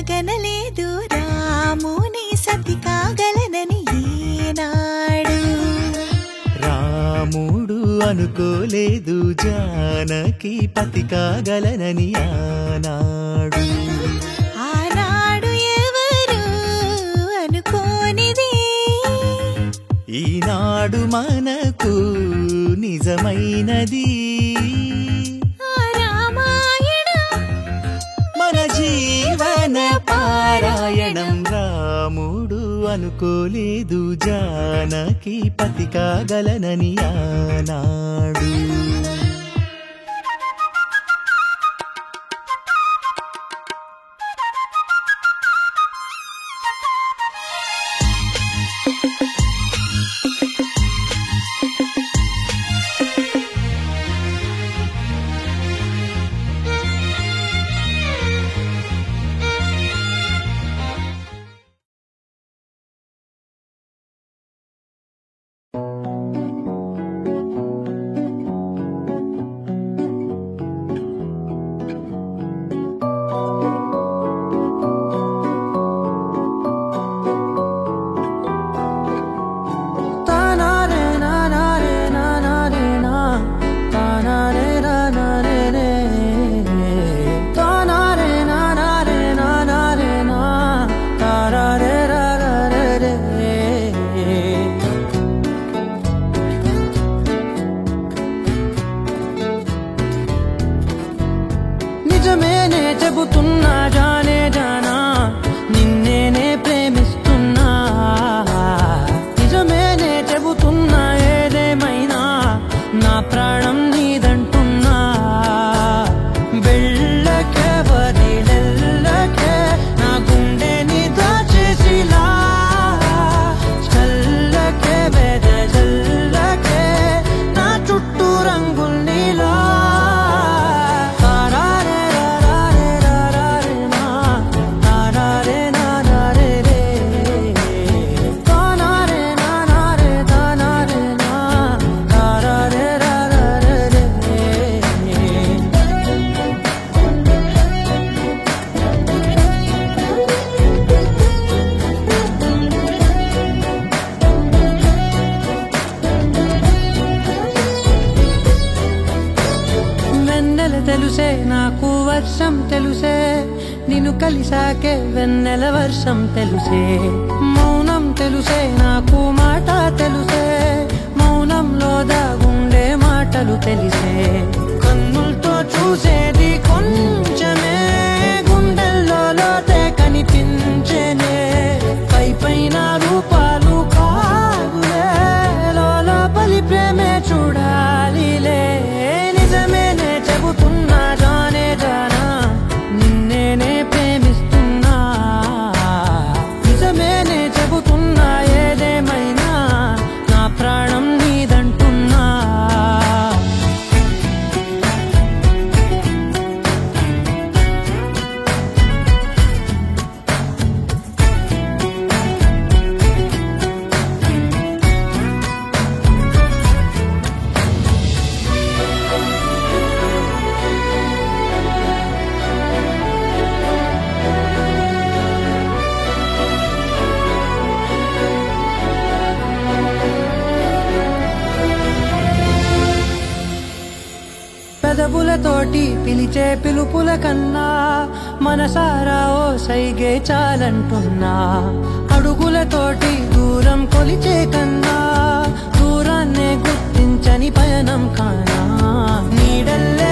కలగనలేదు రాముని సతి కాగలనని ఈనాడు. రాముడు అనుకోలేదు జానకి పతి కాగలనని ఆనాడు. ఆనాడు ఎవరు అనుకోనిది ఈనాడు మనకు నిజమైనది. మన జీవన పారాయణం. రాముడు అనుకోలేదు జానకి పతి కాగలనని ఆనాడు. నిజమేనే చెబుతున్నా జానే జానా నిన్నేనే ప్రేమిస్తున్నా. నిజమేనే చెబుతున్నా ఏదేమైనా నా ప్రాణం నీదంటున్నా. వెళ్ళకే వదిలెళ్ళకే నా గుండెని దాచేసిలా. చల్లకే వెదజల్లకే నా చుట్టూ రంగుల్నిలా. తెలుసే నాకు వర్షం తెలుసే నిన్ను కలిసాకే వెన్నెల వర్షం తెలుసే. మౌనం తెలుసే నాకు మాట తెలుసే మౌనంలో దాగుండే మాటలు తెలిసే. కన్నులతో చూసేది కొంచెమే గుండెల్లో లోతే కనిపించేనే. పై పైన రూపాలు కాదులే లోపలి ప్రేమే చూడాలిలే. నిజమేనే చెబుతున్నా జానే జానా నిన్నేనే ప్రేమిస్తున్నా. నిజమేనే చెబుతున్నా ఏదేమైనా నా ప్రాణం నీదంటున్నా. పెదవులతోటి పిలిచే పిలుపుల కన్నా మనసారా ఓ సైగే చాలంటున్నా. అడుగులతోటి దూరం కొలిచే కన్నా దూరాన్నే గుర్తించని పయనం కానా. నీడల్లే